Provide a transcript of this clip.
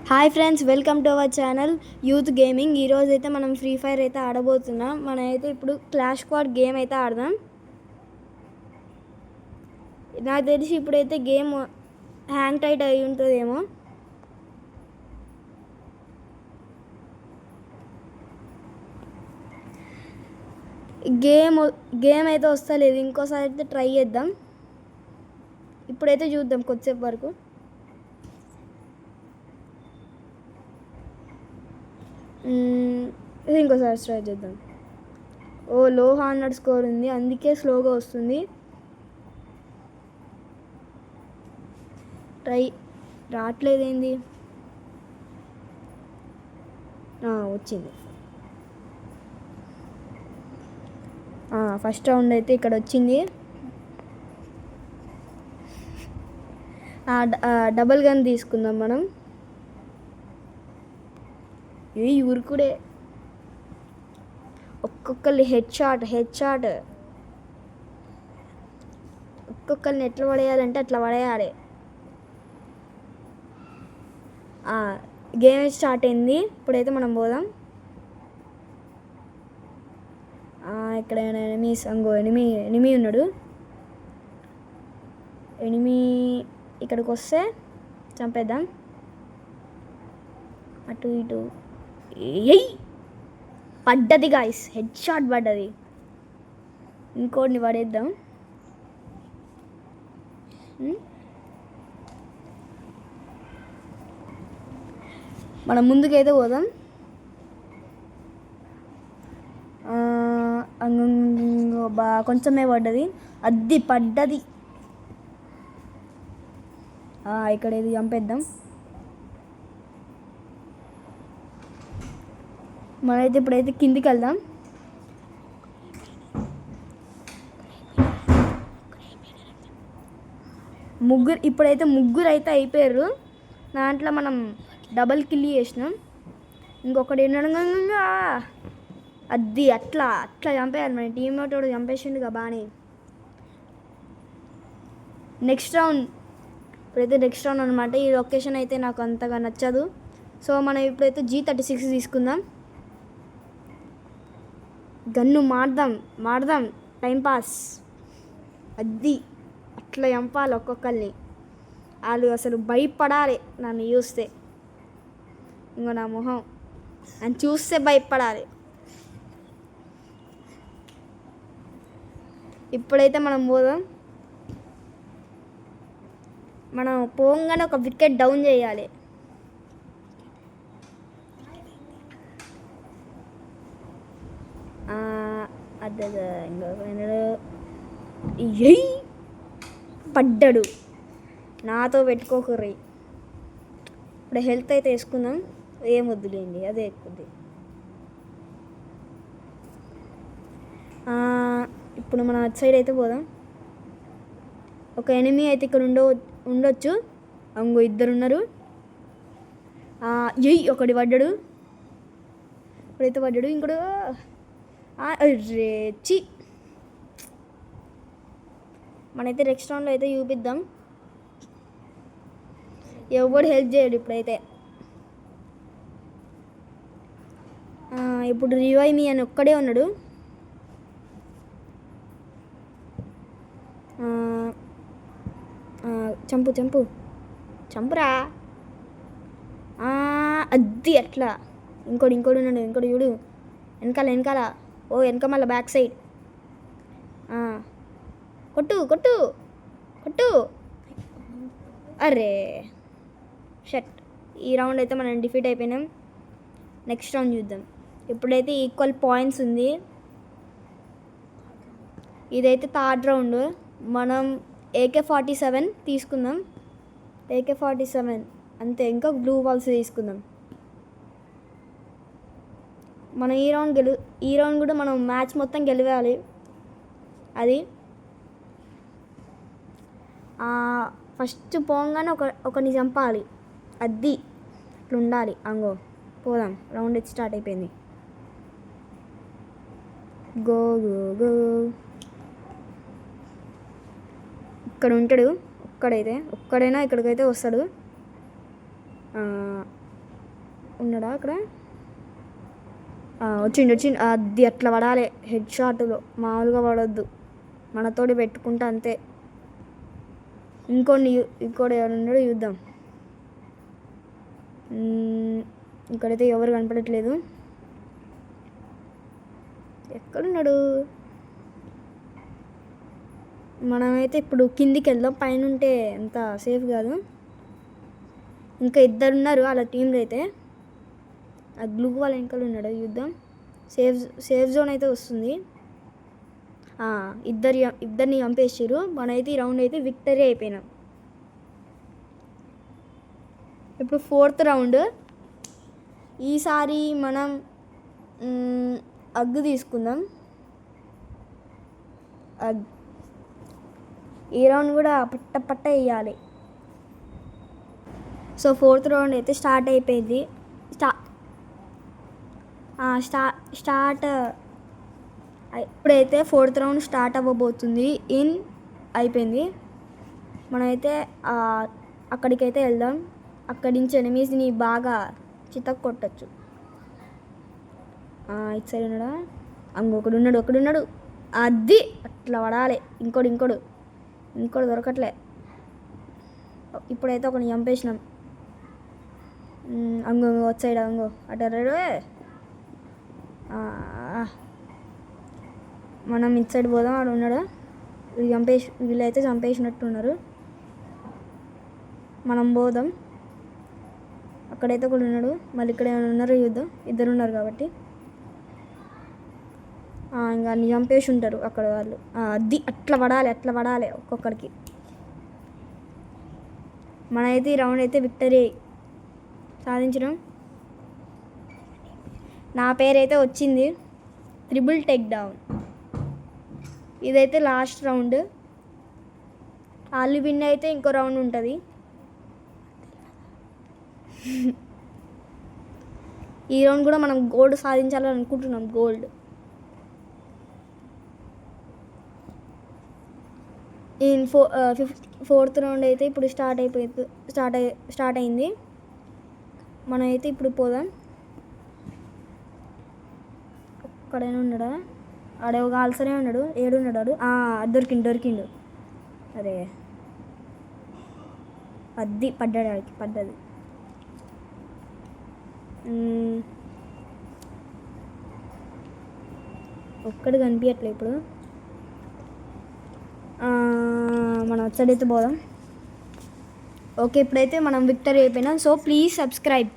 Hi friends, welcome to our channel youth gaming. ఈరోజు అయితే మనం ఫ్రీ ఫైర్ అయితే ఆడబోతున్నాం. మనం అయితే ఇప్పుడు క్లాష్ స్క్వాడ్ గేమ్ అయితే ఆడదాం. నాకు తెలిసి ఇప్పుడైతే గేమ్ హ్యాంగ్ టైట్ అయి ఉంటుందేమో. గేమ్ అయితే వస్తలేదు. ఇంకోసారి అయితే ట్రై చేద్దాం. ఇప్పుడైతే చూద్దాం కొద్దిసేపు వరకు. ఇంకోసారి ట్రై చేద్దాం. లో 100 స్కోర్ ఉంది, అందుకే స్లోగా వస్తుంది. ట్రై రావట్లేదేంది? వచ్చింది. ఫస్ట్ రౌండ్ అయితే ఇక్కడ వచ్చింది. డబల్ గన్ తీసుకుందాం మనం. ఇది ఉరుకుడే, ఒక్కొక్కరిని హెడ్ షాట్ ఒక్కొక్కరిని ఎట్లా పడేయాలంటే అట్లా పడేయాలి. గేమ్ స్టార్ట్ అయింది. ఇప్పుడైతే మనం పోదాం. ఇక్కడ ఎనిమీ ఉన్నాడు. ఎనిమీ ఇక్కడికి వస్తే చంపేద్దాం. అటు ఇటు పడ్డది గాయస్, హెడ్ షాట్ పడ్డది. ఇంకోటిని పడేద్దాం. మనం ముందుకైతే పోదాం. కొంచెమే పడ్డది, అది పడ్డది. ఇక్కడ ఇది చంపేద్దాం. మనమైతే ఇప్పుడైతే కిందికి వెళ్దాం. ఇప్పుడైతే ముగ్గురు అయితే అయిపోయారు. దాంట్లో మనం డబల్ కిల్ చేసినాం. ఇంకొకటి ఏంటంగా అది అట్లా చంపేయాలి. మన టీమ్మేట్ వాడు చంపేసిండుగా బాగానే. ఇప్పుడైతే నెక్స్ట్ రౌండ్ అనమాట. ఈ లొకేషన్ అయితే నాకు అంతగా నచ్చదు. సో మనం ఇప్పుడైతే G36 తీసుకుందాం. గన్ను మాడదాం టైంపాస్. అది అట్లా చంపాలి ఒక్కొక్కరిని. వాళ్ళు అసలు భయపడాలి నన్ను చూస్తే. ఇంకో నా మొహం నన్ను చూస్తే భయపడాలి. ఇప్పుడైతే మనం పోదాం. మనం పోగానే ఒక వికెట్ డౌన్ చేయాలి. పడ్డాడు. నాతో పెట్టుకోకర్రీ. ఇప్పుడు హెల్త్ అయితే వేసుకుందాం. ఏం వద్దులేండి, అదే ఎక్కుద్ది. ఇప్పుడు మనం అటు సైడ్ అయితే పోదాం. ఒక ఎనిమీ అయితే ఇక్కడ ఉండొచ్చు. అంగో ఇద్దరు ఉన్నారు. ఒకటి పడ్డాడు. ఇప్పుడైతే పడ్డాడు. ఇంకోటి రేచి. మనైతే నెక్స్ట్ రౌండ్లో అయితే చూపిద్దాం. ఎవడు హెల్ప్ చేయడు ఇప్పుడైతే. ఇప్పుడు రివైవ్ మీ అని ఒక్కడే ఉన్నాడు. చంపురా. అది అట్లా. ఇంకోటి ఉన్నాడు. ఇంకోటి చూడు, వెనకాల. వెనక మళ్ళీ బ్యాక్ సైడ్. కొట్టు. అరే షట్. ఈ రౌండ్ అయితే మనం డిఫీట్ అయిపోయినాం. నెక్స్ట్ రౌండ్ చూద్దాం. ఇప్పుడైతే ఈక్వల్ పాయింట్స్ ఉంది. ఇదైతే థర్డ్ రౌండ్. మనం AK-47 తీసుకుందాం. AK-47 అంతే. ఇంకా బ్లూ బాల్స్ తీసుకుందాం. మనం ఈ రౌండ్ కూడా మనం మ్యాచ్ మొత్తం గెలవాలి. అది ఫస్ట్ పోగానే ఒకరిని చంపాలి. అది అట్లా ఉండాలి. అంగో పోదాం. రౌండ్ అయితే స్టార్ట్ అయిపోయింది. గో. ఇక్కడ ఉంటాడు. ఒక్కడైనా ఇక్కడికైతే వస్తాడు. ఉన్నాడా అక్కడ? వచ్చిండు. అది అట్లా పడాలి హెడ్ షాట్లో, మామూలుగా పడొద్దు. మనతోటి పెట్టుకుంటా అంతే. ఇంకోటి ఎవరున్నాడో చూద్దాం. ఇక్కడైతే ఎవరు కనపడట్లేదు. ఎక్కడున్నాడు? మనమైతే ఇప్పుడు కిందికి వెళ్దాం. పైన ఉంటే అంత సేఫ్ కాదు. ఇంకా 2 ఉన్నారు అలా టీంలో అయితే. ఆ గ్లూ వాళ్ళ వెనకాల ఉన్నాడు, చూద్దాం. సేఫ్ జోన్ అయితే వస్తుంది. ఇద్దరిని చంపేసారు. మనైతే ఈ రౌండ్ అయితే విక్టరీ అయిపోయినాం. ఇప్పుడు 4th రౌండ్. ఈసారి మనం అగ్గు తీసుకుందాం. ఈ రౌండ్ కూడా పట్ట వేయాలి. సో 4th రౌండ్ అయితే స్టార్ట్ అయిపోయింది. స్టార్ట్ ఇప్పుడైతే 4th రౌండ్ స్టార్ట్ అవ్వబోతుంది. అయిపోయింది. మనమైతే అక్కడికైతే వెళ్దాం. అక్కడి నుంచి ఎనిమీస్ని బాగా చితక్ కొట్టచ్చు. ఇటు సైడ్ ఉన్నాడా? ఒకడున్నాడు. అది అట్లా పడాలి. ఇంకోటి దొరకట్లే. ఇప్పుడైతే ఒకటి చంపేసినాం. వచ్చి సైడ్ అటు మనం ఇటు సైడ్ పోదాం. ఆడు ఉన్నాడు. వీళ్ళైతే చంపేసినట్టున్నారు. మనం పోదాం. అక్కడైతే ఒకడు ఉన్నాడు. మళ్ళీ ఇక్కడ ఏమైనా ఉన్నారో చూద్దాం. 2 ఉన్నారు కాబట్టి ఇంకా అన్ని చంపేసి ఉంటారు అక్కడ వాళ్ళు. అది అట్లా పడాలి ఒక్కొక్కడికి. మనైతే ఈ రౌండ్ అయితే విక్టరీ సాధించడం. నా పేరైతే వచ్చింది, ట్రిపుల్ టేక్ డౌన్. ఇదైతే లాస్ట్ రౌండ్. వాళ్ళు విన్ అయితే ఇంకో రౌండ్ ఉంటుంది. ఈ రౌండ్ కూడా మనం గోల్డ్ సాధించాలని అనుకుంటున్నాం. గోల్డ్. ఈ 4th రౌండ్ అయితే ఇప్పుడు స్టార్ట్ అయింది. మనం అయితే ఇప్పుడు పోదాం. ఒక్కడైనా ఉన్నాడా? ఆడే ఒక ఆల్సరే ఉన్నాడు. ఏడున్నాడు? దొరికిండు. అరే అది పడ్డది. ఒక్కడు కనిపించట్లే ఇప్పుడు. మనం వచ్చేదైతే పోదాం. ఓకే, ఇప్పుడైతే మనం విక్టరీ అయిపోయినాం. So please subscribe.